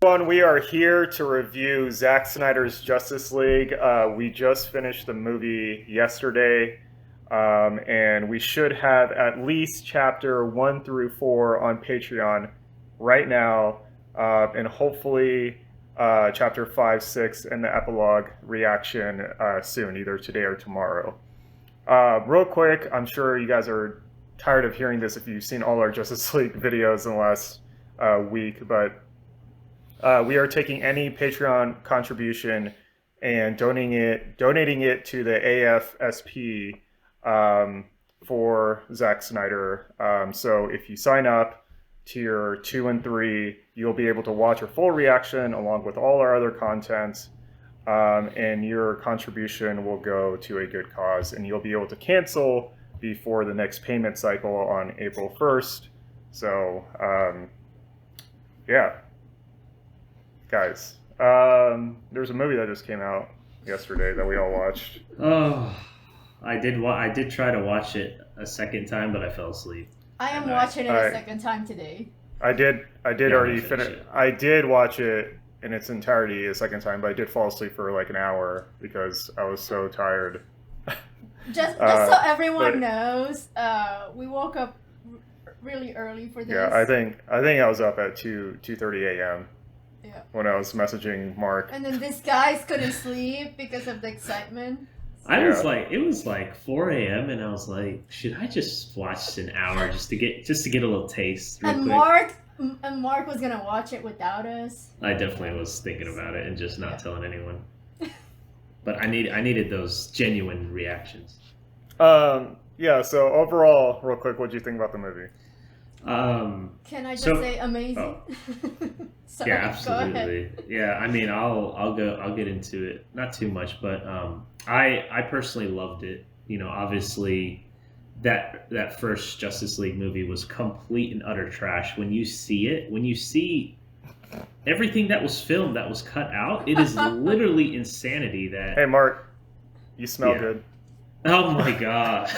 Everyone, we are here to review Zack Snyder's Justice League. We just finished the movie yesterday, and we should have at least chapter 1 through 4 on Patreon right now, and hopefully chapter 5, 6, and the epilogue reaction soon, either today or tomorrow. Real quick, I'm sure you guys are tired of hearing this if you've seen all our Justice League videos in the last week, but we are taking any Patreon contribution and donating it to the AFSP for Zack Snyder. So if you sign up tier 2 and 3, you'll be able to watch a full reaction along with all our other content, and your contribution will go to a good cause, and you'll be able to cancel before the next payment cycle on April 1st. So, yeah. Guys, there's a movie that just came out yesterday that we all watched. Oh, I did try to watch it a second time, but I fell asleep. I am watching it a second time today. I did already finish it. I did watch it in its entirety a second time, but I did fall asleep for like an hour because I was so tired. Just so everyone knows, we woke up really early for this. Yeah, I think I was up at 2:30 a.m. Yeah. When I was messaging Mark. And then these guys couldn't sleep because of the excitement. It was like 4 a.m. and I was like, should I just watch an hour just to get a little taste? And Mark was gonna watch it without us. I definitely was thinking about it and just not telling anyone. But I needed those genuine reactions. Yeah. So overall, real quick, what do you think about the movie? Can I just say amazing? Oh. Sorry, yeah, absolutely. Yeah, I mean, I'll get into it. Not too much, but I personally loved it. You know, obviously that first Justice League movie was complete and utter trash. When you see everything that was filmed that was cut out, it is literally insanity. That Hey, Mark, you smell good. Oh my god.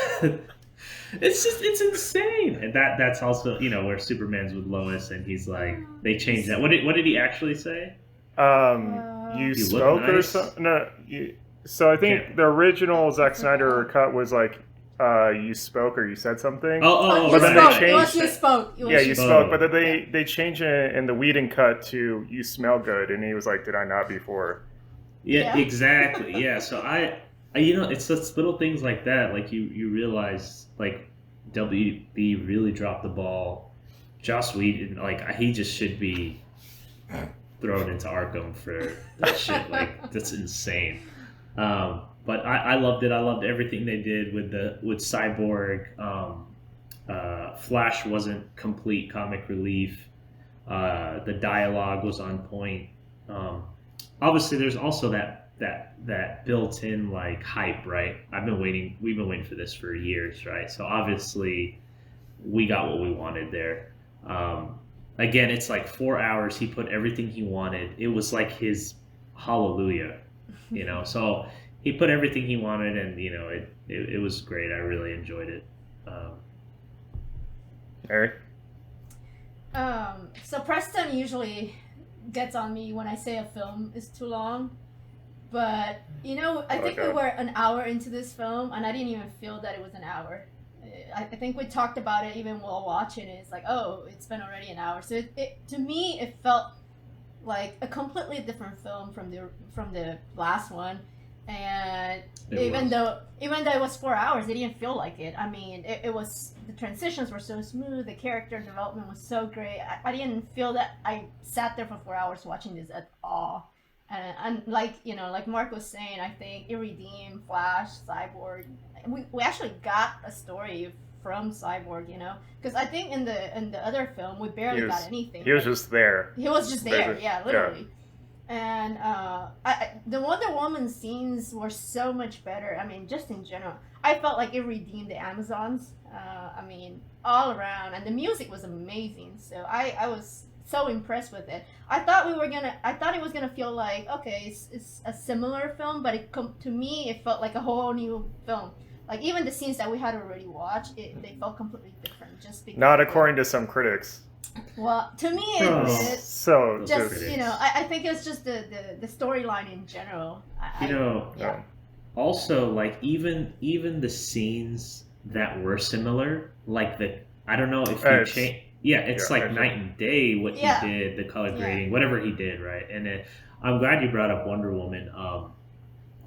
It's insane, and that's also where Superman's with Lois, and he's like they changed that. What did he actually say? You spoke or something? No. So I think the original Zack Snyder cut was like you spoke or you said something. But then they changed. You spoke. You spoke, but then they changed it in the Whedon cut to you smell good, and he was like, "Did I not before?" Yeah. Exactly. Yeah. So it's just little things like that. Like you realize, like WB really dropped the ball. Joss Whedon, like he just should be thrown into Arkham for that shit. Like that's insane. But I loved it. I loved everything they did with Cyborg. Flash wasn't complete comic relief. The dialogue was on point. Obviously, there's also that built-in like hype, right? We've been waiting for this for years, right? So obviously we got what we wanted there. Again, it's like 4 hours. He put everything he wanted. It was like his hallelujah, so he put everything he wanted, and it was great. I really enjoyed it. Eric? So Preston usually gets on me when I say a film is too long. But, I think we were an hour into this film, and I didn't even feel that it was an hour. I think we talked about it even while watching it. It's like, oh, it's been already an hour. So to me, it felt like a completely different film from the last one. And even though it was 4 hours, it didn't feel like it. I mean, it was, the transitions were so smooth, the character development was so great. I didn't feel that I sat there for 4 hours watching this at all. And like Mark was saying, I think it redeemed Flash, Cyborg. We actually got a story from Cyborg, because I think in the other film we barely got anything. He was just there. He was just there, literally. Yeah. And the Wonder Woman scenes were so much better. I mean, just in general, I felt like it redeemed the Amazons. I mean, all around, and the music was amazing. So I was so impressed with it. I thought it was gonna feel like, okay, it's a similar film, but to me it felt like a whole new film. Like even the scenes that we had already watched, they felt completely different. Just because not according to some critics. Well, to me, it So just good. you know, I think it's just the storyline in general. You know, yeah, also like even the scenes that were similar, like the I don't know if you it's change. Yeah, it's like night and day what he Yeah. did, the color Yeah. grading, whatever he did, right? And I'm glad you brought up Wonder Woman.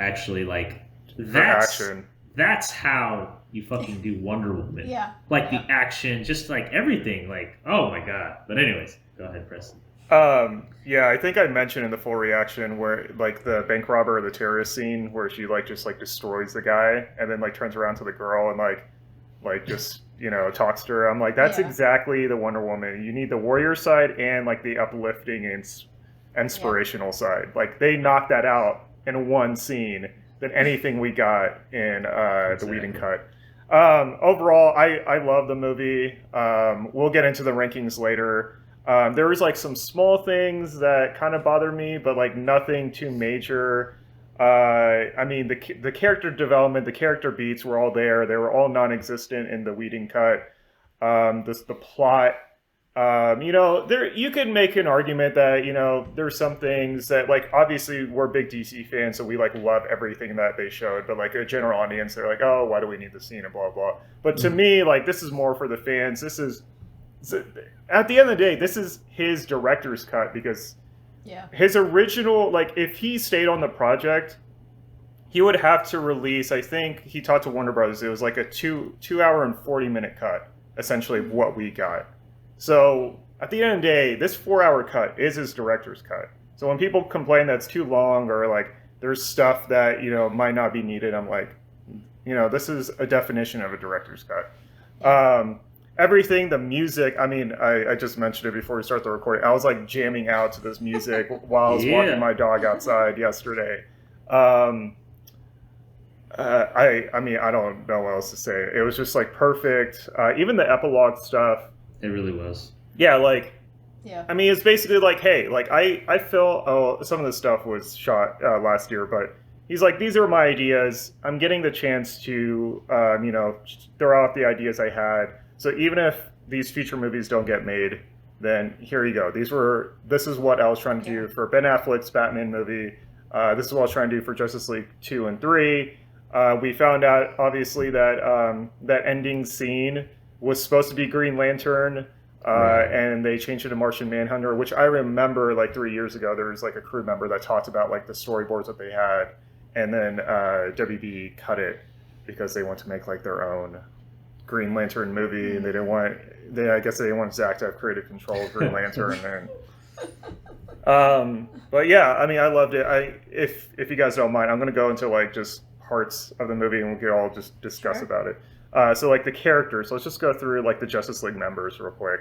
Actually, like for action. that's how you fucking do Wonder Woman. Yeah. Like Yeah. the action, just like everything. Like, oh my god. But anyways, go ahead, Preston. Yeah, I think I mentioned in the full reaction where like the bank robber or the terrorist scene where she like just like destroys the guy and then like turns around to the girl and like just talks to her. I'm like, that's Yeah. exactly the Wonder Woman. You need the warrior side and like the uplifting and inspirational side. Like they knocked that out in one scene than anything we got in the Whedon cut. Overall, I love the movie. We'll get into the rankings later. There was like some small things that kind of bothered me, but like nothing too major. I mean, the character development, the character beats were all there. They were all non-existent in the Whedon cut. The plot, there you could make an argument that there's some things that like obviously we're big DC fans, so we like love everything that they showed. But like a general audience, they're like, oh, why do we need the scene and blah blah. But to me, like this is more for the fans. This is at the end of the day, this is his director's cut because his original, like if he stayed on the project, he would have to release, I think he talked to Warner Brothers, it was like a 2 hour and 40 minute cut, essentially of what we got. So at the end of the day, this 4 hour cut is his director's cut. So when people complain that's too long or like there's stuff that might not be needed, I'm like, this is a definition of a director's cut. Everything, the music, I mean, I just mentioned it before we start the recording. I was like jamming out to this music while I was walking my dog outside yesterday. I mean, I don't know what else to say. It was just like perfect. Even the epilogue stuff. It really was. Yeah, like, yeah. I mean, it's basically like, hey, like I feel, some of this stuff was shot last year, but he's like, these are my ideas. I'm getting the chance to, throw out the ideas I had. So even if these future movies don't get made, then here you go. This is what I was trying to do for Ben Affleck's Batman movie. This is what I was trying to do for Justice League 2 and 3. We found out, obviously, that that ending scene was supposed to be Green Lantern, and they changed it to Martian Manhunter, which I remember like 3 years ago. There was like a crew member that talked about like the storyboards that they had, and then WB cut it because they want to make like their own Green Lantern movie, and I guess they didn't want Zack to have creative control of Green Lantern. But yeah, I mean, I loved it. If you guys don't mind, I'm going to go into like just parts of the movie, and we can all just discuss about it. So like the characters, let's just go through like the Justice League members real quick.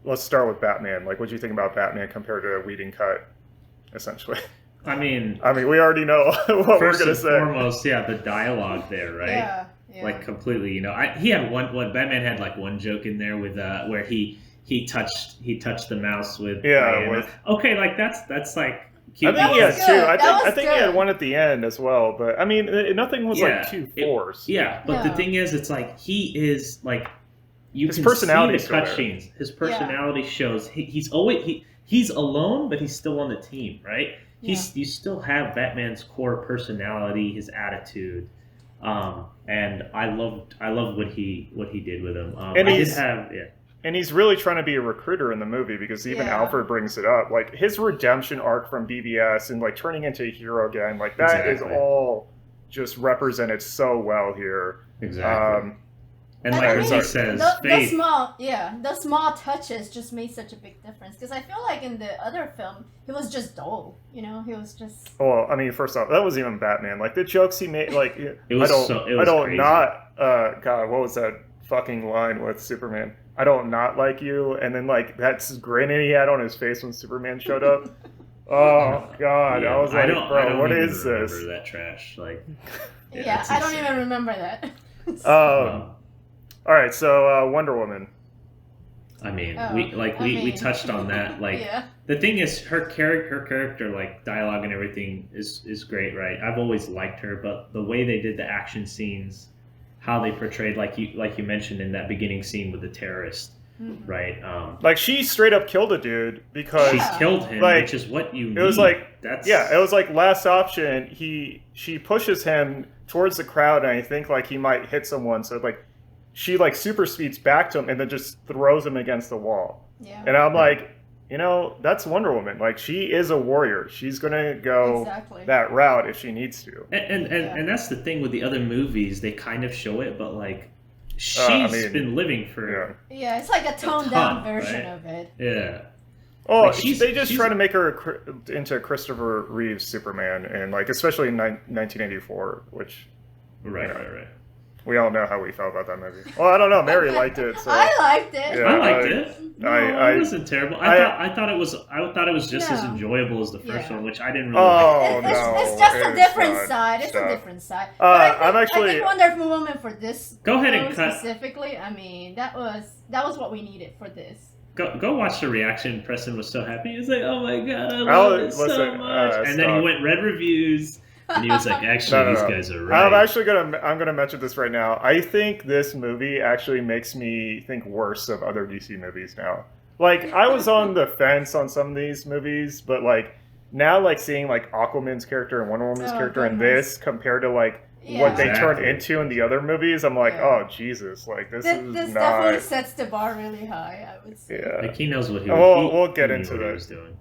Let's start with Batman. Like, what do you think about Batman compared to a Whedon cut, essentially? I mean, we already know what we're gonna say. First and foremost, the dialogue there, right? Yeah. Like completely, he had Batman had like one joke in there with where he touched the mouse with okay, like that's like cute. I think he had two. I think he had one at the end as well, but I mean, nothing was like too forced. But the thing is, it's like he is like his can personality see the cutscenes. His personality shows he's alone, but he's still on the team, right? You still have Batman's core personality, his attitude, and I loved what he did with him. And he's really trying to be a recruiter in the movie because even Alfred brings it up, like his redemption arc from BBS and like turning into a hero again, like that is all just represented so well here. Exactly. And like he says, the small touches just made such a big difference. Because I feel like in the other film, he was just dull. He was just. Well, I mean, first off, that was even Batman. Like the jokes he made, like crazy. God, what was that fucking line with Superman? I don't not like you, and then like that's grin he had on his face when Superman showed up. Oh God, I was like, bro, what is this? Remember that trash? Like, I don't even remember that. All right, so Wonder Woman. I mean, we touched on that. Like, the thing is, her character, like dialogue and everything is great, right? I've always liked her, but the way they did the action scenes, how they portrayed, like you mentioned in that beginning scene with the terrorist, right? Like she straight up killed a dude because she killed him, like, which is what you need. It was like that's it was like last option. She pushes him towards the crowd, and I think like he might hit someone. So like she like super speeds back to him and then just throws him against the wall. Yeah. And I'm like, you know, that's Wonder Woman. Like she is a warrior. She's gonna go that route if she needs to. And that's the thing with the other movies. They kind of show it, but like she's been living for it's like a toned down version of it. Yeah. Oh, like they just try to make her into Christopher Reeve's Superman, and like especially in 1984, which right. We all know how we felt about that movie. Well, I don't know. Mary liked it. So. I liked it. Yeah, I liked it. No, it wasn't terrible. I thought it was just as enjoyable as the first one, which I didn't really like. It's just a different side. It's a different side. But I think Wonder Woman for this go ahead and cut specifically. I mean, that was what we needed for this. Go watch the reaction. Preston was so happy. He was like, "Oh my god, I love it so much!" And then he went read reviews. And he was like, actually, these guys are right. I'm gonna mention this right now. I think this movie actually makes me think worse of other DC movies now. Like, I was on the fence on some of these movies, but like now, like seeing like Aquaman's character and Wonder Woman's character in this compared to like what they turned into in the other movies, I'm like, oh Jesus, like this definitely sets the bar really high, I would say. Yeah, like he knows what we'll get into that. He was doing.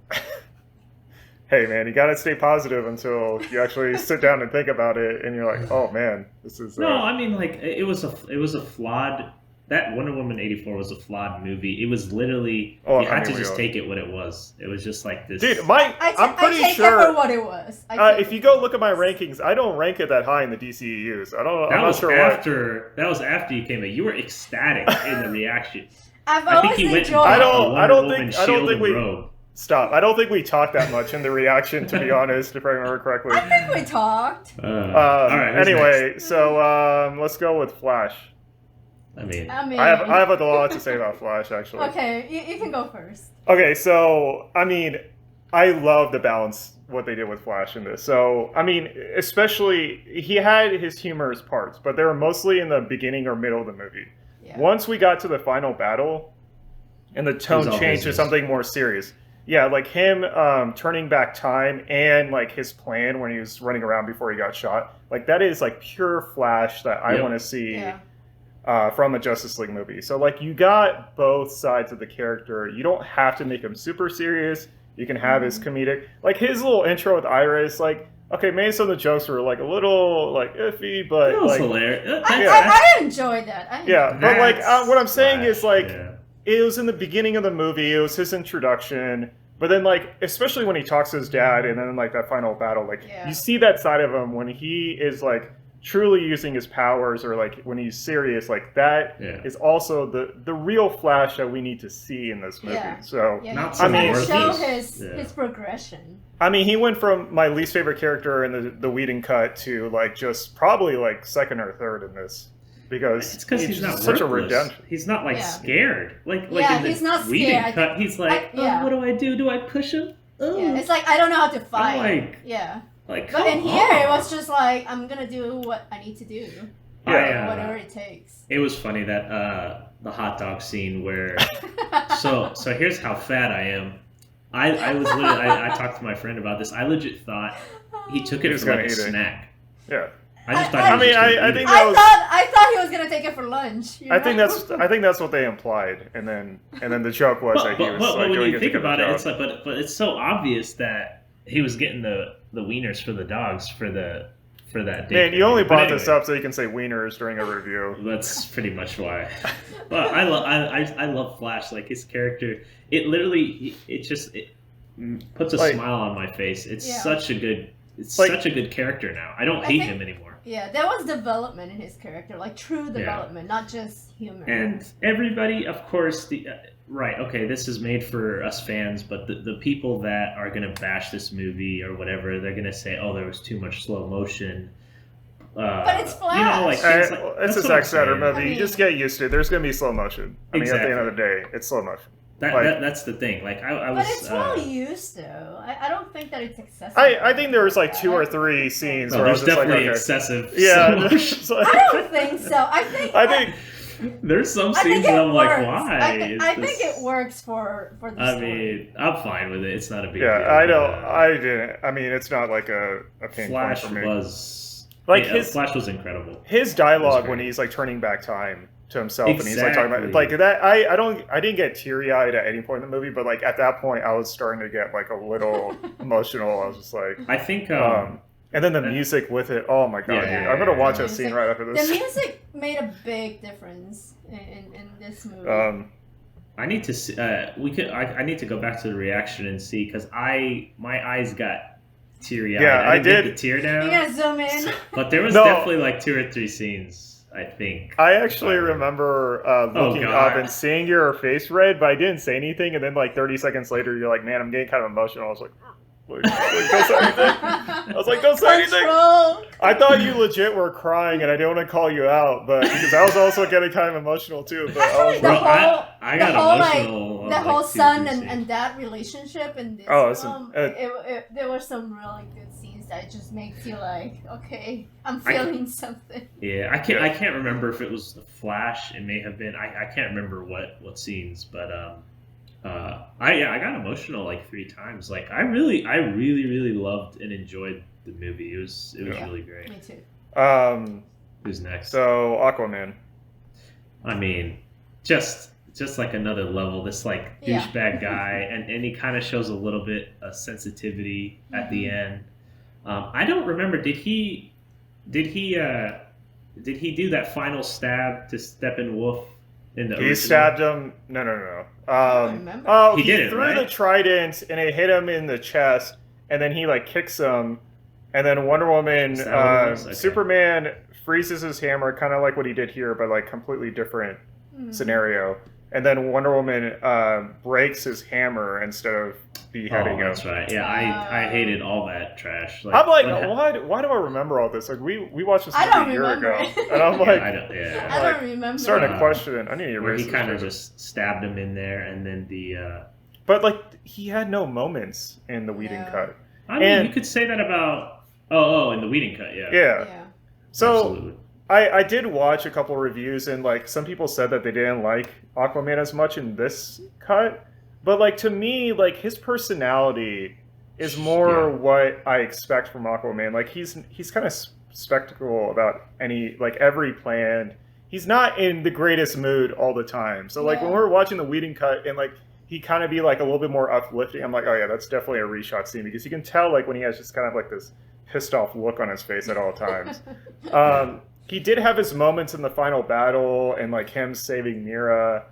Hey man, you gotta stay positive until you actually sit down and think about it, and you're like, oh man, this is. No, I mean like it was a flawed. That Wonder Woman 84 was a flawed movie. It was literally you had to just take it what it was. It was just like this. Dude, I'm pretty sure it for what it was. If you go look at my rankings, I don't rank it that high in the DCEUs. I'm not sure after that was after you came in. You were ecstatic in the reaction. I think he went. I don't think we. Stop. I don't think we talked that much in the reaction, to be honest, if I remember correctly. I think we talked. All right. Anyway, so let's go with Flash. I mean, I have a lot to say about Flash, actually. Okay, you can go first. Okay, so, I mean, I love the balance, what they did with Flash in this. So, I mean, especially, he had his humorous parts, but they were mostly in the beginning or middle of the movie. Yeah. Once we got to the final battle, and the tone changed to something more serious. Yeah, like him turning back time and like his plan when he was running around before he got shot. Like that is like pure Flash that I want to see from a Justice League movie. So like you got both sides of the character. You don't have to make him super serious. You can have his comedic. Like his little intro with Iris, like, okay, maybe some of the jokes were like a little like iffy, but it was like hilarious. I enjoyed that. But like what I'm saying is like it was in the beginning of the movie. It was his introduction. But then, like, especially when he talks to his dad and then, like, that final battle, like, you see that side of him when he is, like, truly using his powers or, like, when he's serious. Like, that is also the real Flash that we need to see in this movie. Yeah. So, I mean, show his progression. I mean, he went from my least favorite character in the Whedon cut to, like, just probably, like, second or third in this. Because it's because he's not such a redemption. He's not like scared. Like in he's the not scared. Cut, he's like, what do I do? Do I push him? Oh. Yeah, it's like I don't know how to fight. But in here, it was just like I'm gonna do what I need to do. Whatever it takes. It was funny that the hot dog scene where so here's how fat I am. I was literally I talked to my friend about this. I legit thought he took it for like a snack. Yeah. I just thought. I thought he was gonna take it for lunch. I think that's what they implied, and then the joke was that he was like when doing you think about it, it's like, but it's so obvious that he was getting the wieners for the dogs for that day. Man, you only brought this up so you can say wieners during a review. That's pretty much why. But I love Flash, like his character. It literally it puts a smile on my face. It's such a good. It's such a good character now. I don't hate him anymore. Yeah, there was development in his character, like true development, not just humor. And everybody, of course, right, okay, this is made for us fans, but the people that are going to bash this movie or whatever, they're going to say, oh, there was too much slow motion. But it's Flash. You know, like, it's a Zack Snyder movie. You just get used to it. There's going to be slow motion. I mean, at the end of the day, it's slow motion. That's the thing. Like I was. But it's well used though. I don't think that it's excessive. I think there was like 2 or 3 scenes where I was there's just definitely like, okay. excessive. Yeah, I don't think so. I think there's some scenes that I'm like, why? I think it works for the story. I mean, I'm fine with it. It's not a big deal. I don't. I didn't. I mean, it's not like a pain point for me. Flash was incredible. His dialogue when he's like turning back time to himself and he's like talking about like that. I didn't get teary eyed at any point in the movie, but like at that point I was starting to get like a little emotional. I was just like, I think. And then the music with it. Oh my god, dude! I'm gonna watch that scene right after this. The music made a big difference in this movie. I need to see. I need to go back to the reaction and see because my eyes got teary eyed. Yeah, I did. Get the tear down. You gotta zoom in. But there was definitely like 2 or 3 scenes. I think. I actually remember looking up and seeing your face red, but I didn't say anything. And then like 30 seconds later, you're like, "Man, I'm getting kind of emotional." I was like. Don't say anything. I was like, don't say anything. I thought you legit were crying, and I didn't want to call you out, but because I was also getting kind of emotional too. But actually, I got emotional. The whole son and dad relationship in this film, there were some really good scenes that just makes you like, okay, I'm feeling something. Yeah, I can't remember if it was the Flash. It may have been. I can't remember what scenes, but I got emotional like 3 times. Like I really loved and enjoyed the movie. It was really great. Me too. Who's next? So Aquaman. I mean, just like another level. This like douchebag guy, and he kind of shows a little bit of sensitivity at the end. I don't remember. Did he do that final stab to Steppenwolf? He stabbed him. No. He didn't, threw the trident and it hit him in the chest, and then he like kicks him, and then Wonder Woman, Superman freezes his hammer, kind of like what he did here, but like completely different scenario. And then Wonder Woman breaks his hammer instead of beheading him. That's right. Yeah, I hated all that trash. Like, I'm like, why do I remember all this? Like, we watched this movie a year ago, and I'm like, I don't remember. Starting to question it. I need to erase. He kind of just stabbed him in there, and then But like, he had no moments in the Whedon cut. I mean, you could say that about in the Whedon cut, yeah. So. Absolutely. I did watch a couple reviews, and like some people said that they didn't like Aquaman as much in this cut, but like to me, like his personality is more what I expect from Aquaman. Like he's kind of spectacle about every plan. He's not in the greatest mood all the time. So like when we're watching the Whedon cut and like he kind of be like a little bit more uplifting, I'm like, oh yeah, that's definitely a reshot scene because you can tell like when he has just kind of like this pissed off look on his face at all times. He did have his moments in the final battle and like him saving Mira.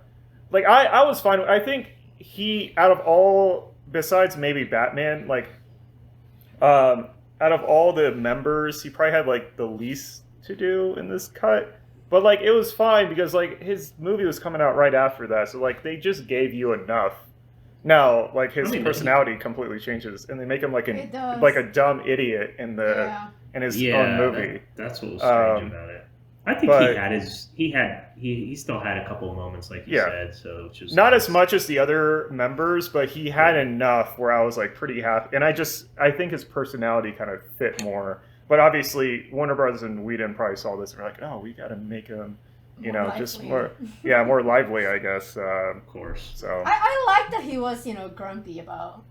Like I was fine. I think he, out of all, besides maybe Batman, like out of all the members, he probably had like the least to do in this cut. But like it was fine because like his movie was coming out right after that, so like they just gave you enough. Now like his personality completely changes, and they make him like a dumb idiot in his own movie. That's what was strange about it. I think he still had a couple of moments like you said. So just not as much as the other members, but he had enough where I was like pretty happy, and I think his personality kind of fit more. But obviously, Warner Brothers and Whedon probably saw this and were like, "Oh, we got to make him, just more lively, I guess." Of course. So I like that he was, grumpy about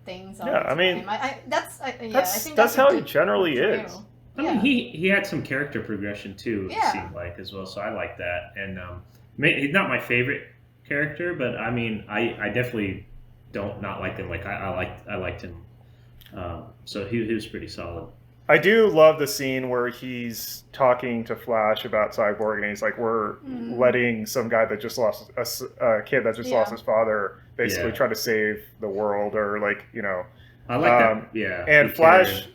things. All the time. I mean, I think that's how he generally is. I mean, he had some character progression too. It seemed like as well, so I like that. And he's not my favorite character, but I mean, I definitely don't not like him. Like I liked him. So he was pretty solid. I do love the scene where he's talking to Flash about Cyborg, and he's like, "We're letting some guy that just lost a kid that just lost his father basically try to save the world," or like I like that. Yeah, and Flash.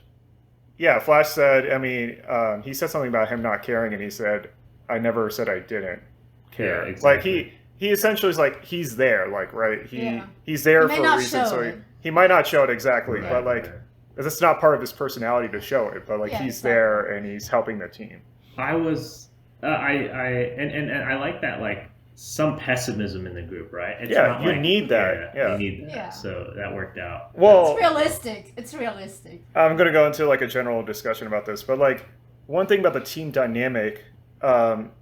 Yeah, Flash said. I mean, he said something about him not caring, and he said, "I never said I didn't care." Yeah, exactly. Like he essentially is like he's there, like right. He's there for a reason, so he might not show it exactly, but like. It's not part of his personality to show it, but like he's there and he's helping the team. I was, and I like that. Like some pessimism in the group, right? It's Yeah, not you need that. Yeah. you need that. Yeah. So that worked out. Well, It's realistic. It's realistic. I'm going to go into like a general discussion about this, but like one thing about the team dynamic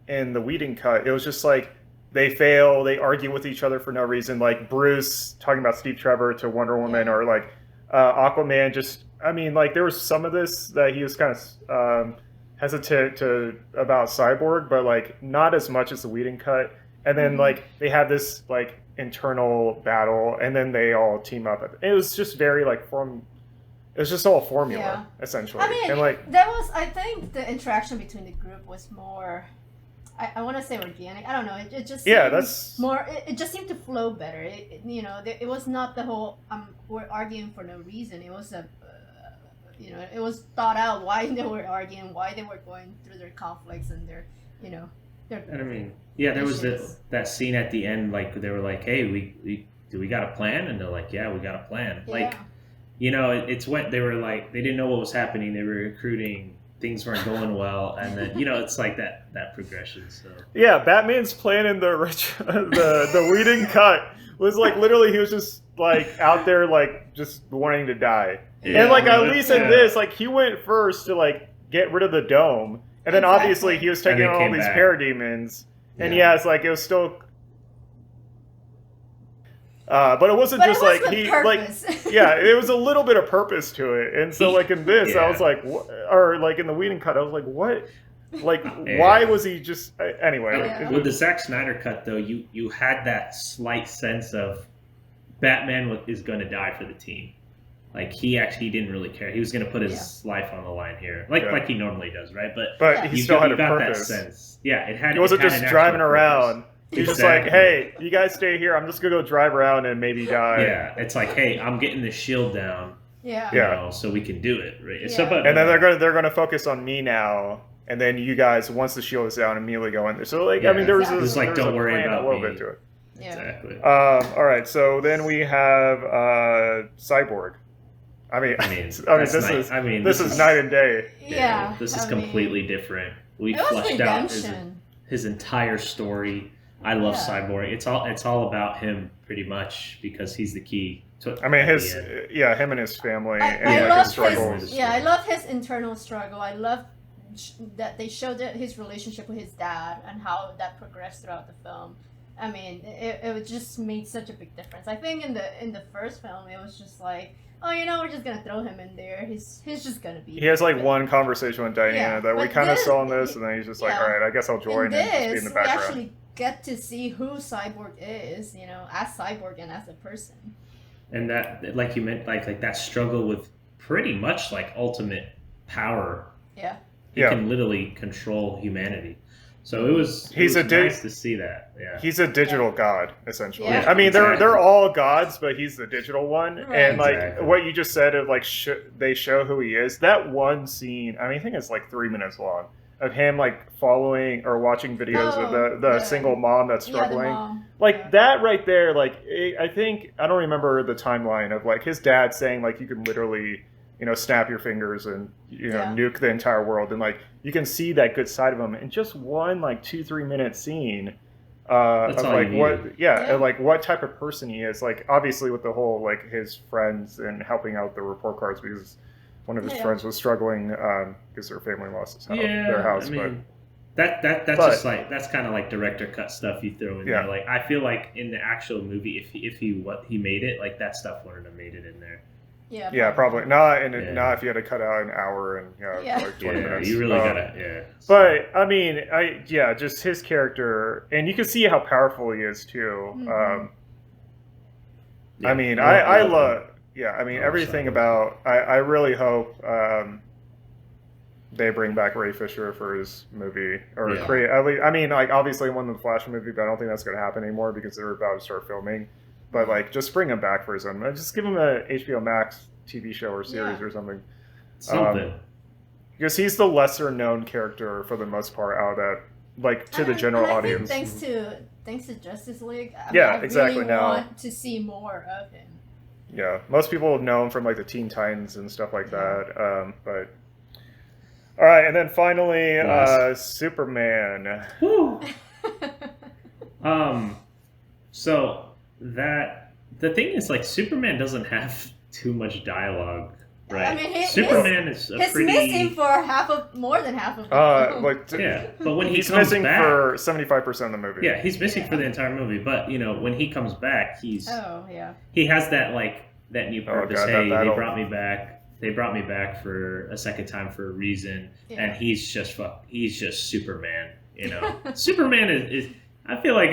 in the Whedon cut, it was just like they fail, they argue with each other for no reason. Like Bruce talking about Steve Trevor to Wonder Woman, or like Aquaman. Just, I mean, like there was some of this that he was kind of hesitant about Cyborg, but like not as much as the Whedon cut. And then like they had this like internal battle, and then they all team up. It was just very like it was just all formula essentially. I mean, and like that was, I think the interaction between the group was more, I want to say organic. I don't know. It just seemed that's more. It just seemed to flow better. It was not the whole we're arguing for no reason. It was it was thought out why they were arguing, why they were going through their conflicts and their. And I mean, there was that scene at the end, like they were like, "Hey, we got a plan?" And they're like, "Yeah, we got a plan." Yeah. Like, it's when they were like, they didn't know what was happening. They were recruiting. Things weren't going well, and then it's like that progression. So yeah, Batman's plan in the Whedon cut was like literally he was just like out there like just wanting to die, and like at least in this, like he went first to like get rid of the dome. And then obviously he was taking on all these parademons, and it's like it was still, but it wasn't just like he purpose. like it was a little bit of purpose to it, and so like in this I was like, or like in the Whedon cut I was like, what, like why was he just anyway? With the Zack Snyder cut though, you had that slight sense of Batman is going to die for the team. Like he didn't really care. He was going to put his life on the line here, like he normally does, right? But he still had a purpose. That sense. Yeah, it had. He wasn't just driving around. He's just like, hey, you guys stay here. I'm just gonna go drive around and maybe die. Yeah, it's like, hey, I'm getting the shield down. Yeah. So we can do it, right? Yeah. So, but, and then they're gonna focus on me now, and then you guys, once the shield is down, immediately go in there. So like, I mean, there was like, don't worry about a little bit to it. Yeah. Exactly. All right, so then we have Cyborg. I mean, this is night and day. Yeah. This is completely different. We fleshed out his entire story. I love Cyborg. It's all about him pretty much because he's the key. I mean, him and his family. I love his struggles. I love his internal struggle. I love that they showed his relationship with his dad and how that progressed throughout the film. I mean, it just made such a big difference. I think in the first film, it was just like, oh, we're just gonna throw him in there. He's just gonna be. He has like one conversation with Diana that we kind of saw in this, and then he's just like, all right, I guess I'll join and just be in the background. We actually get to see who Cyborg is, as Cyborg and as a person. And that, like you meant, like that struggle with pretty much like ultimate power. Yeah. He can literally control humanity. So it was nice to see that. Yeah. He's a digital god, essentially. Yeah. I mean, they're all gods, but he's the digital one. Right. And like what you just said of like they show who he is. That one scene, I mean, I think it's like 3 minutes long of him like following or watching videos of the single mom that's struggling. Mom. Like that right there. Like I think I don't remember the timeline of like his dad saying like you can literally snap your fingers and nuke the entire world, and like you can see that good side of him in just one like 2-3 minute scene of like like what type of person he is. Like obviously with the whole like his friends and helping out the report cards because one of his friends was struggling because their family lost their house. I mean, that's just like that's kind of like director cut stuff you throw in there. Like I feel like in the actual movie, if he made it, like that stuff wouldn't have made it in there. Yeah, probably not. And not if you had to cut out an hour and like 20 minutes. You really gotta. But I mean, just his character, and you can see how powerful he is too. Mm-hmm. I mean, I love. Yeah, I mean everything about. I really hope they bring back Ray Fisher for his movie or create. At least, I mean, like obviously one of the Flash movie, but I don't think that's going to happen anymore because they're about to start filming. But like, just bring him back for his own. Just give him a HBO Max TV show or series or something. Because he's the lesser known character for the most part out of that, like to the general audience. Thanks to Justice League. I exactly. Really want to see more of him. Yeah, most people know him from like the Teen Titans and stuff like that. But all right, and then finally, Superman. So that the thing is, like, Superman doesn't have too much dialogue, right? I mean, Superman is a he's pretty missing for more than half of the film. yeah. But when he's comes missing back, for 75% of the movie. yeah, he's missing for the entire movie. But when he comes back, Oh yeah. he has that new purpose. God, Hey, that they battle. brought me back. They brought me back for a second time for a reason, and he's just Superman. Superman is. I feel like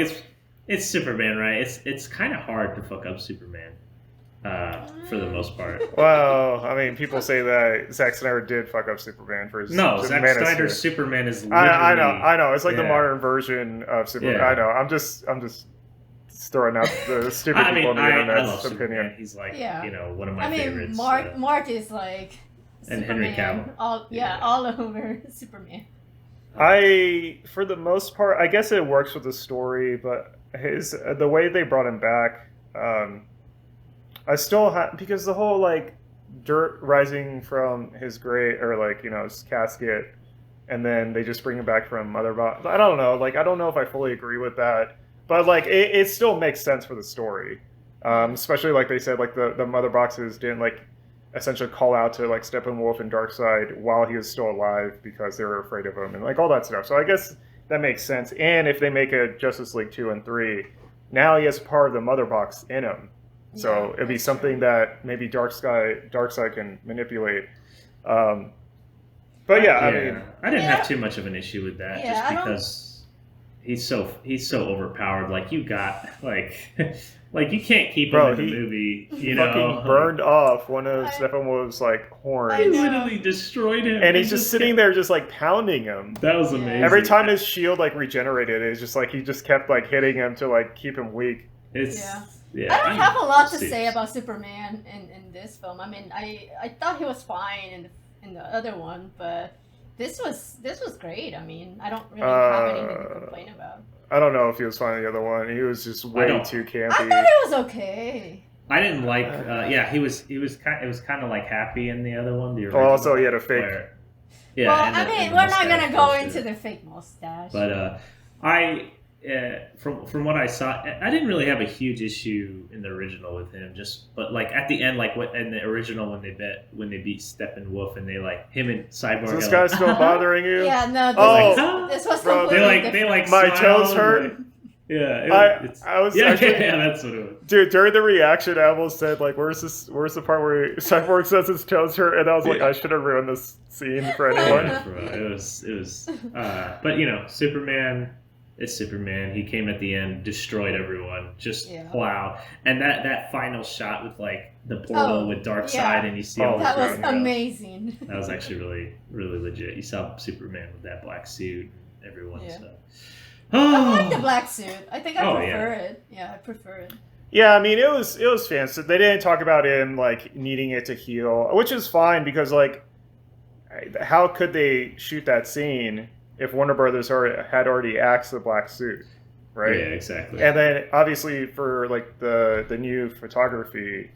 it's Superman, right? It's kind of hard to fuck up Superman, for the most part. Well, I mean, people say that Zack Snyder did fuck up Superman for his. No, Zack Man of Snyder's Steel. Superman is literally. I know. It's like the yeah. modern version of Superman. Yeah. I know. I'm just throwing out the stupid people on the I love internet's Superman. opinion. He's like, Yeah. one of my favorites. Mark is like And Superman. Henry Cavill. All over Superman. For the most part, I guess it works with the story, but the way they brought him back, I still because the whole like dirt rising from his grave or like his casket, and then they just bring him back from Mother Box. I don't know. Like I don't know if I fully agree with that, but like it still makes sense for the story, especially like they said like the Mother Boxes didn't like essentially call out to like Steppenwolf and Darkseid while he was still alive because they were afraid of him and like all that stuff. So I guess that makes sense. And if they make a Justice League 2 and 3, now he has part of the Mother Box in him. So it'd be something that maybe Darkseid can manipulate. But yeah, I mean, I didn't have too much of an issue with that, just because he's so overpowered. Like you got like you can't keep him in the movie. Fucking burned off one of Steppenwolf's like horns. I literally destroyed him, and he's just sitting there, just like pounding him. That was amazing. Every time his shield like regenerated, it's just like he just kept like hitting him to like keep him weak. I don't have a lot to say about Superman in this film. I mean, I thought he was fine in the other one, but this was great. I mean, I don't really have anything to complain about. I don't know if he was fine in the other one. He was just way too campy. I thought it was okay. I didn't like. It was kind of like happy in the other one. Also, he had a fake. Well, I mean, we're not gonna go into the fake mustache. But from what I saw, I didn't really have a huge issue in the original with him. But like at the end, like in the original when they beat Steppenwolf and they like him and Cyborg. Is this guy still bothering you? Yeah, no. This was completely different. My toes hurt. I was actually, that's what it was. Dude, during the reaction, I almost said like, "Where's the part where Cyborg says his toes hurt?" And I was like, I should have ruined this scene for anyone. It was. But Superman. It's Superman. He came at the end, destroyed everyone, plow. And that final shot with like the portal with Darkseid, and you see all that was amazing. That was actually really, really legit. You saw Superman with that black suit, and everyone. Yeah. So. I like the black suit. I think I prefer it. Yeah, I prefer it. Yeah, I mean it was fancy. They didn't talk about him like needing it to heal, which is fine because like, how could they shoot that scene if Warner Brothers had already axed the black suit, right? Yeah, exactly. And then obviously for like the new photography,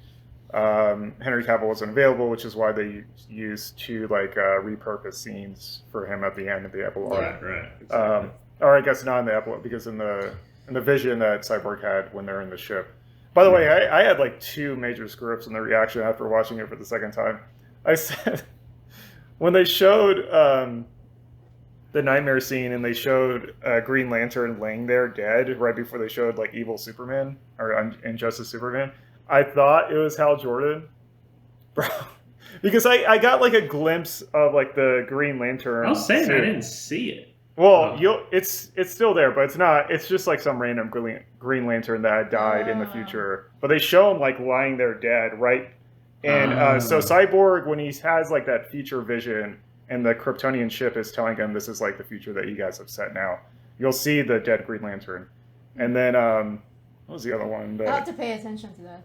Henry Cavill wasn't available, which is why they used two like repurposed scenes for him at the end of the epilogue. Right. Exactly. Or I guess not in the epilogue because in the vision that Cyborg had when they're in the ship. By the way, I had like two major screw-ups in the reaction after watching it for the second time. I said when they showed the nightmare scene and they showed Green Lantern laying there dead right before they showed like evil Superman or Injustice Superman, I thought it was Hal Jordan, bro, because I got like a glimpse of like the Green Lantern. I was saying suit. I didn't see it. Well, it's still there, but it's not. It's just like some random Green Lantern that had died in the future. But they show him like lying there dead, right? And so Cyborg, when he has like that future vision, and the Kryptonian ship is telling him this is like the future that you guys have set now, you'll see the dead Green Lantern. And then what was the other one? I'll have to pay attention to that.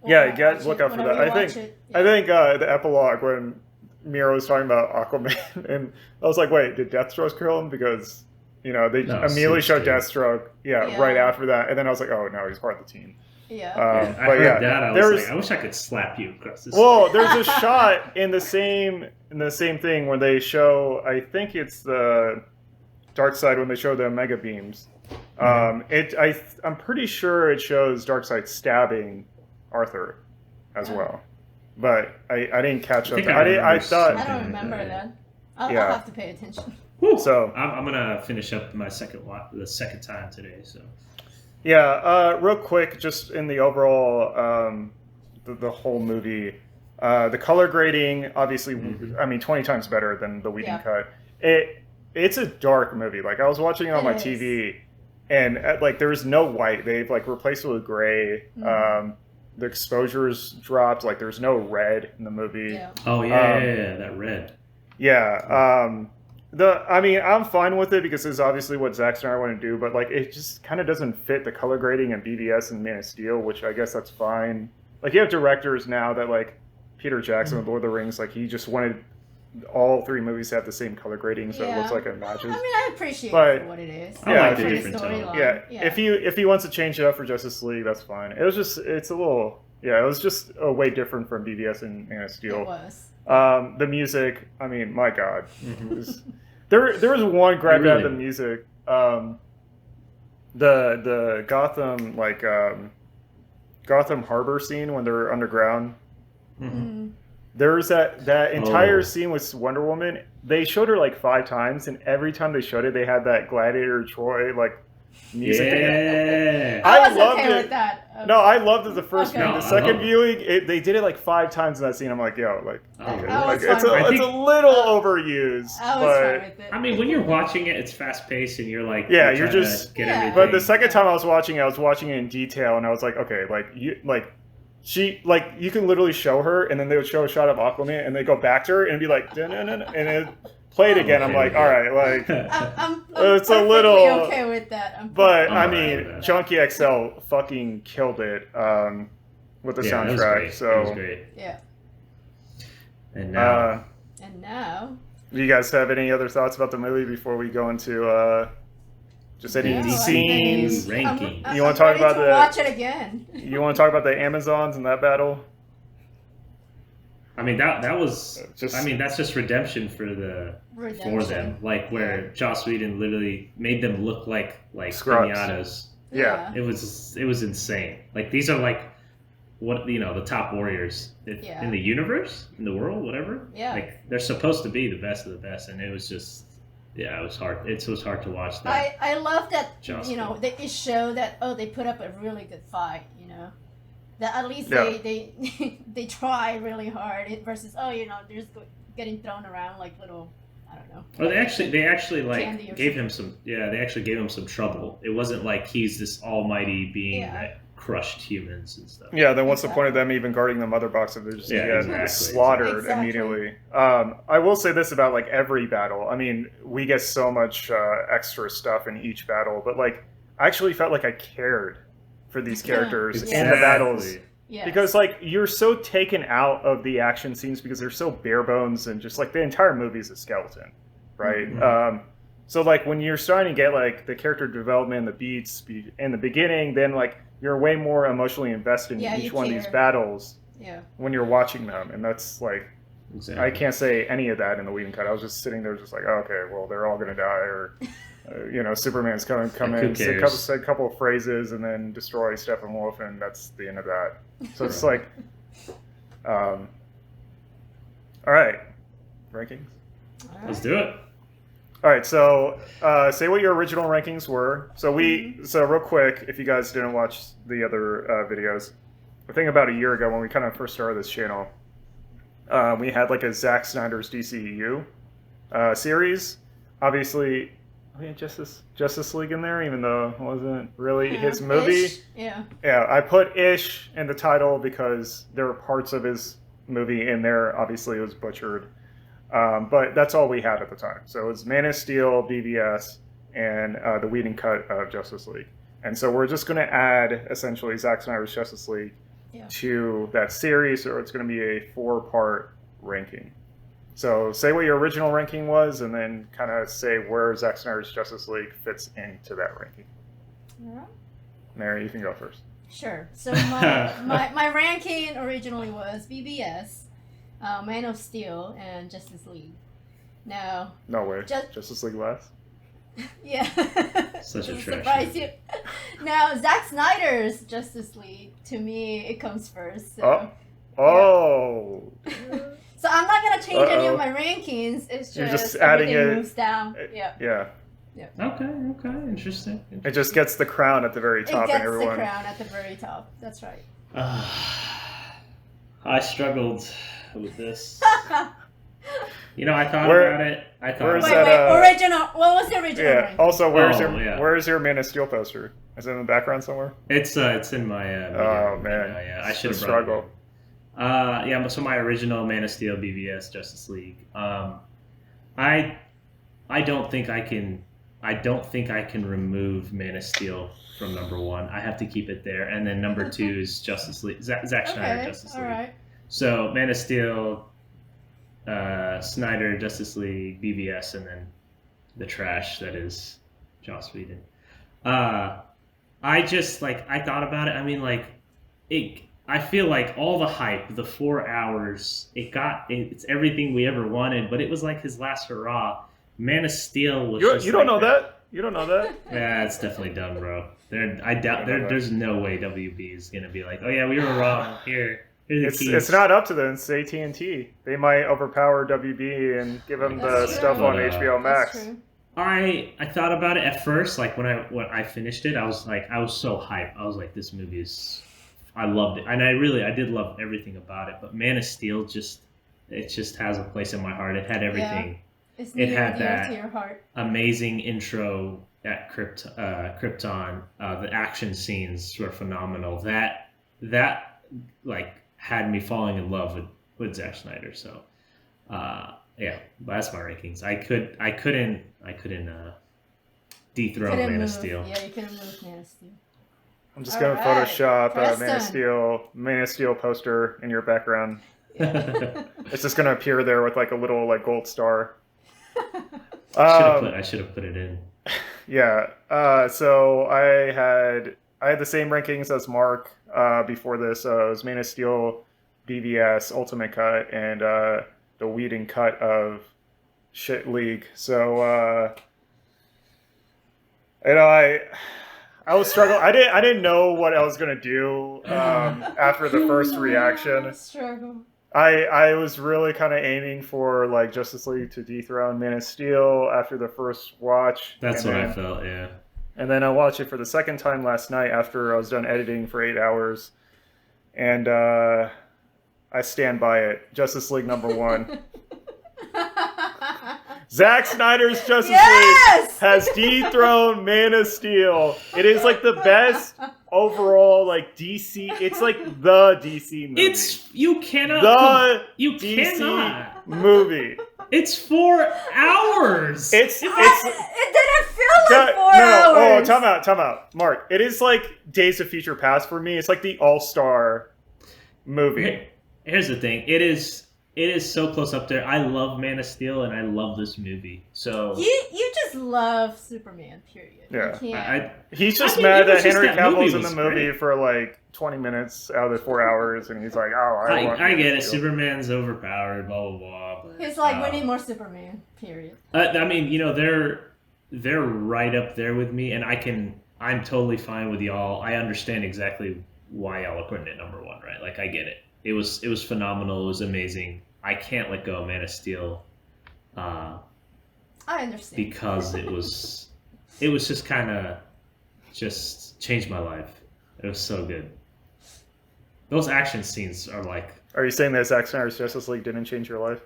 Yeah, you guys look out for that. I think the epilogue when Mira was talking about Aquaman, and I was like, wait, did Deathstroke kill him? Because they immediately showed Deathstroke, right after that, and then I was like, oh no, he's part of the team. Yeah. I heard that. I was like, I wish I could slap you across this. Well, there's a shot in the same thing when they show, I think it's the Darkseid when they show the Omega beams, I'm pretty sure it shows Darkseid stabbing Arthur as well, but I didn't catch up. I thought I don't remember that. I'll have to pay attention. So I'm gonna finish up the second time today. So yeah, real quick, just in the overall the whole movie, the color grading obviously, I mean, 20 times better than the Whedon cut. It's a dark movie. Like I was watching it on my TV, and like there was no white. They've like replaced it with gray. The exposures dropped. Like there's no red in the movie. Yeah. Oh yeah, that red. Yeah. I mean, I'm fine with it because it's obviously what Zack Snyder wanted to do, but like it just kind of doesn't fit the color grading in BVS and Man of Steel, which I guess that's fine. Like you have directors now that like Peter Jackson with Lord of the Rings, like he just wanted all 3 movies to have the same color grading, so it looks like it matches. I mean, I appreciate it for what it is. I like the different tone. Yeah, if he wants to change it up for Justice League, that's fine. It was just it was just a way different from BVS and Man of Steel. It was. The music, I mean, my God. There was one grab out of the music. The Gotham Gotham Harbor scene when they're underground. There's that entire scene with Wonder Woman. They showed her like 5 times, and every time they showed it, they had that Gladiator Troy like music. Yeah, I loved it. With that. No, I loved it the first viewing. The second viewing, they did it like 5 times in that scene. I'm like, yo, like, it's a little overused. I was fine with it. I mean, when you're watching it, it's fast paced, and you're like, you're just get everything. But the second time I was watching it in detail, and I was like, okay, you can literally show her, and then they would show a shot of Aquaman, and they go back to her, and it'd be like, and it played again. I'm like, all right, like, I'm it's a little okay with that. But I mean, Junkie XL fucking killed it with the soundtrack. So it was great. Yeah. And now, do you guys have any other thoughts about the movie before we go into just any scenes? Ranking. You want to talk about watch it again? You want to talk about the Amazons and that battle? I mean that was that's just redemption for them, like where Joss Whedon literally made them look like pinatas. Yeah, it was insane. Like these are like the top warriors in the universe, in the world, whatever. Yeah, like they're supposed to be the best of the best, and it was just it was hard. It was hard to watch that. I love that they show that they put up a really good fight. That at least they try really hard versus they're just getting thrown around like little, I don't know. Or they actually like gave him some they actually gave him some trouble. It wasn't like he's this almighty being that crushed humans and stuff. Yeah, then what's the point of them even guarding the mother box if they're just slaughtered immediately? I will say this about like every battle. I mean, we get so much extra stuff in each battle, but like I actually felt like I cared for these characters in the battles. Yes. Because like you're so taken out of the action scenes because they're so bare bones and just like the entire movie is a skeleton, right? So like when you're starting to get like the character development, the beats in the beginning, then like you're way more emotionally invested in each one of these battles when you're watching them, and that's like I can't say any of that in the Whedon cut. I was just sitting there just like, oh, okay, well they're all gonna die, or Superman's come in, say a couple of phrases, and then destroy Steppenwolf, and that's the end of that. So it's like, all right, rankings. Let's do it. All right, so say what your original rankings were. So real quick, if you guys didn't watch the other videos, I think about a year ago when we kind of first started this channel, we had like a Zack Snyder's DCEU series. Obviously, we had Justice League in there, even though it wasn't really his movie. Yeah, I put ish in the title because there were parts of his movie in there. Obviously, it was butchered. But that's all we had at the time. So it was Man of Steel, BVS, and the Whedon cut of Justice League. And so we're just going to add, essentially, Zack Snyder's Justice League to that series, or it's going to be a 4-part ranking. So say what your original ranking was, and then kind of say where Zack Snyder's Justice League fits into that ranking. All right. Mary, you can go first. Sure. So my ranking originally was BBS, Man of Steel, and Justice League. Now. No way. Justice League last? Yeah. Such a Doesn't trash surprise movie. you. Now, Zack Snyder's Justice League, to me, it comes first. So, Oh. so I'm not gonna change any Uh-oh. of my rankings. It's You're just just adding everything it- moves down. Yeah. Yeah. Okay, interesting. It just gets the crown at the very It top, gets and everyone. the crown at the very top. That's right. I struggled with this. You know, I thought Where- about it. I thought where's Wait, about that, wait. Original. What was the original Yeah. ranking? Also, yeah. where's your Man of Steel poster? Is it in the background somewhere? It's in my. Oh, video man. right now, yeah, I It's should a have brought it struggle. in. Yeah. So my original Man of Steel, BVS, Justice League. I don't think I can. I don't think I can remove Man of Steel from number one. I have to keep it there, and then number two is Justice League. Zack Snyder Okay. Justice All League. right. So Man of Steel, Snyder Justice League, BVS, and then the trash that is Joss Whedon. I just I thought about it. I mean, I feel like all the hype, the 4 hours, it's everything we ever wanted, but it was like his last hurrah. Man of Steel was. You don't know that? You don't know that? Yeah, it's definitely done, bro. I doubt don't know that. there's no way WB is gonna be like, oh yeah, we were wrong. Here's the keys. It's not up to them. It's AT&T. They might overpower WB and give them the That's stuff true. on HBO Max. That's true. I thought about it at first, like when I finished it, I was so hyped. I was like, this movie is, I loved it, and I did love everything about it. But Man of Steel it just has a place in my heart. It had everything. It's It near had dear that- to your heart. Amazing intro at Krypton. The action scenes were phenomenal. That had me falling in love with Zack Snyder. So yeah, that's my rankings. I couldn't dethrone Couldn't Man move. of Steel. Yeah, you couldn't move Man of Steel. I'm just going to Alright. Photoshop Preston. Man of Steel poster in your background. Yeah. It's just going to appear there with a little gold star. I should have put it in. Yeah. So I had the same rankings as Mark before this. It was Man of Steel, BVS, Ultimate Cut, and the Whedon cut of Shit League. So I was struggling. I didn't know what I was gonna do after the first reaction. Struggle. I was really kind of aiming for Justice League to dethrone Man of Steel after the first watch. That's what I felt. Yeah. And then I watched it for the second time last night after I was done editing for 8 hours. And I stand by it. Justice League number one. Zack Snyder's Justice League has dethroned Man of Steel. It is the best overall DC. It's the DC movie. You cannot. DC movie. It's 4 hours. It didn't feel like 4 no. Oh, hours. time out, Mark. It is Days of Future Past for me. It's the all-star movie. Here's the thing. It is so close up there. I love Man of Steel and I love this movie. So You just love Superman, period. Yeah. You can't. He's just I mean, mad it was that just Henry that movie Cavill's in the was movie great. for 20 minutes out of the 4 hours, and he's like, "Oh, I want I Man get of it. Steel." Superman's overpowered. Blah blah blah. But, He's like, we need more Superman, period. I mean, they're right up there with me, and I'm totally fine with y'all. I understand exactly why y'all are putting it number one, right? I get it. It was phenomenal. It was amazing. I can't let go of Man of Steel, I understand. because it was just kind of just changed my life. It was so good. Those action scenes are Are you saying that Zack Snyder's Justice League didn't change your life?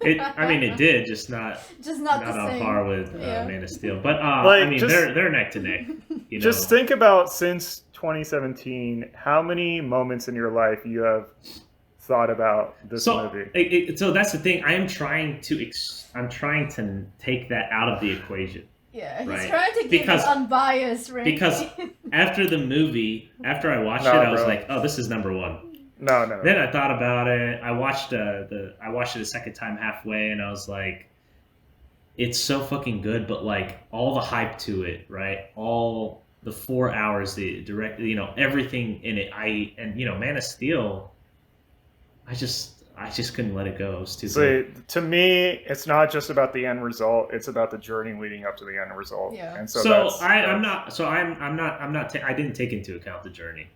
I mean, it did, just not not the on same. par with Yeah. Man of Steel. But I mean, just- they're neck to neck. You know? Just think about since 2017, how many moments in your life you have thought about this movie. So that's the thing. I'm trying to take that out of the equation. Yeah, he's Right. trying to give Because- an unbiased ranking. Because after the movie, after I watched it, I was like, oh, this is number one. No. Then I thought about it. I watched I watched it a second time halfway, and I was like, it's so fucking good. But all the hype to it, right? All the 4 hours, the direct, everything in it. Man of Steel. I just couldn't let it go. It was too So good. to me, it's not just about the end result; it's about the journey leading up to the end result. Yeah. And I didn't take into account the journey,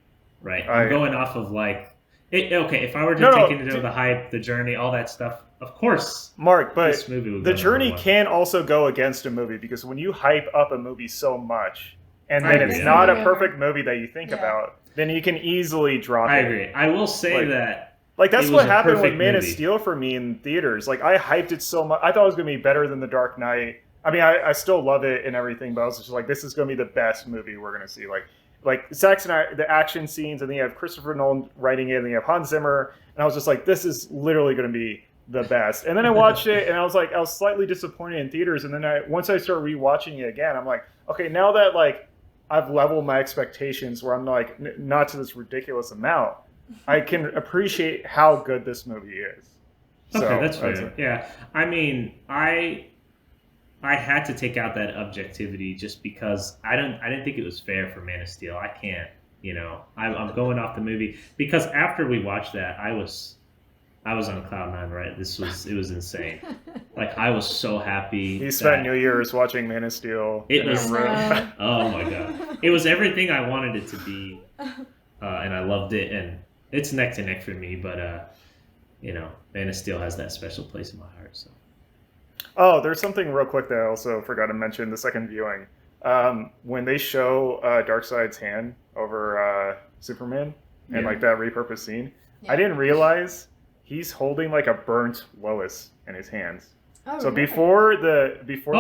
right? I- I'm going off of like, okay, if I were to No, take into the hype, the journey, all that stuff, of course, Mark, but this movie would the go journey number one. can also go against a movie because when you hype up a movie so much and I then agree. it's not a Yeah. perfect movie that you think Yeah. about, then you can easily drop I it. agree. I will say Like- that. Like that's It what was a happened with perfect Man of movie. Steel for me in theaters. Like I hyped it so much. I thought it was gonna be better than The Dark Knight. I mean, I still love it and everything, but I was just like, this is gonna be the best movie we're gonna see. Like Zack Snyder, the action scenes, and then you have Christopher Nolan writing it, and then you have Hans Zimmer, and I was just like, this is literally gonna be the best. And then I watched it, and I was slightly disappointed in theaters. And then once I started rewatching it again, I'm like, okay, now that like I've leveled my expectations, where I'm like not to this ridiculous amount, I can appreciate how good this movie is. Okay, So, that's fair. Yeah, I mean, I had to take out that objectivity just because I didn't think it was fair for Man of Steel. I can't, I'm going off the movie because after we watched that, I was on cloud nine. Right, it was insane. Like I was so happy. He spent New Year's watching Man of Steel. It in was- a room. Oh my god, it was everything I wanted it to be, and I loved it. And it's neck to neck for me, but Man of Steel has that special place in my heart. So. Oh, there's something real quick that I also forgot to mention the second viewing. When they show Darkseid's hand over Superman and Yeah. like that repurposed scene, Yeah. I didn't realize he's holding like a burnt Lois in his hands. Oh, So really? before Oh,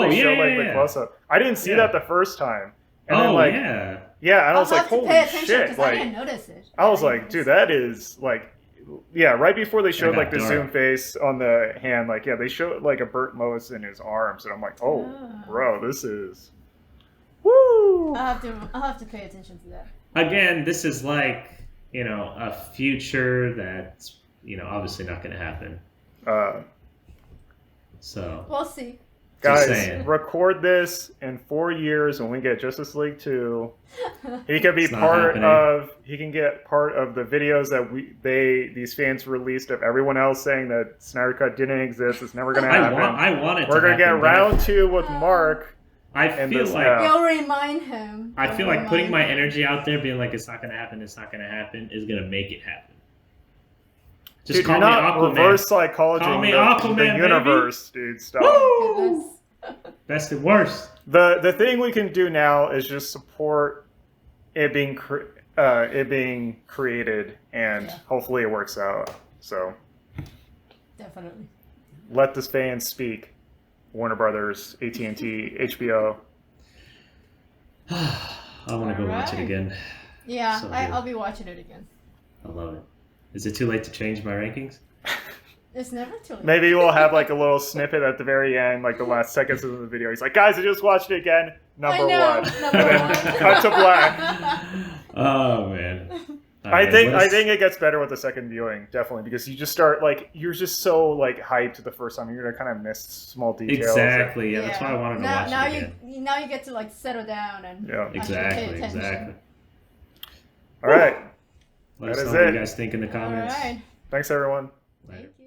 they yeah, show yeah, like the yeah. close up, I didn't see Yeah. that the first time. And then Oh like yeah. yeah, and I I'll was like, have to holy pay attention shit! 'cause I Like didn't notice it. I was I like, didn't dude, notice that is like, yeah, right before they showed got like the dark. zoom face on the hand, like, yeah, they showed like a burnt Lois in his arms, and I'm like, oh, Ah. bro, this is, woo! I'll have to pay attention to that. Again, this is like a future that's obviously not going to happen. So We'll see. Just Guys, saying. record this in 4 years when we get Justice League 2. He can be It's not part happening. of. He can get part of the videos that these fans released of everyone else saying that Snyder Cut didn't exist. It's never gonna happen. I want it. We're to gonna get happen, but round 2 with Mark. I and feel this like now. You'll remind him. I You'll feel like putting my remind him. energy out there, being like it's not going to happen, it's not going to happen, is going to make it happen. Just Dude, call you're me not Aquaman. reverse psychology Call me the Aquaman, universe, dude. Stop. Woo! Goodness. Best and worst. The thing we can do now is just support it being created, and Yeah. hopefully it works out. So Definitely. let the fans speak. Warner Brothers, AT&T, HBO. I want to go watch it Alright. again. Yeah, So good. I'll be watching it again. I love it. Is it too late to change my rankings? It's never too late. Maybe we'll have like a little snippet at the very end, like the last seconds of the video. He's like, guys, I just watched it again. Number I know, one. number And then one. cut to black. Oh man. All I right, think what is- it gets better with the second viewing, definitely, because you just start like you're just so like hyped the first time. You're gonna kind of miss small details. exactly. Yeah, that's why I wanted to watch now it again. now you get to like settle down and Yeah. actually pay Exactly. attention. Exactly. All right. Let us That know is what it. you guys think in the All comments. right. Thanks, everyone. Later. Thank you.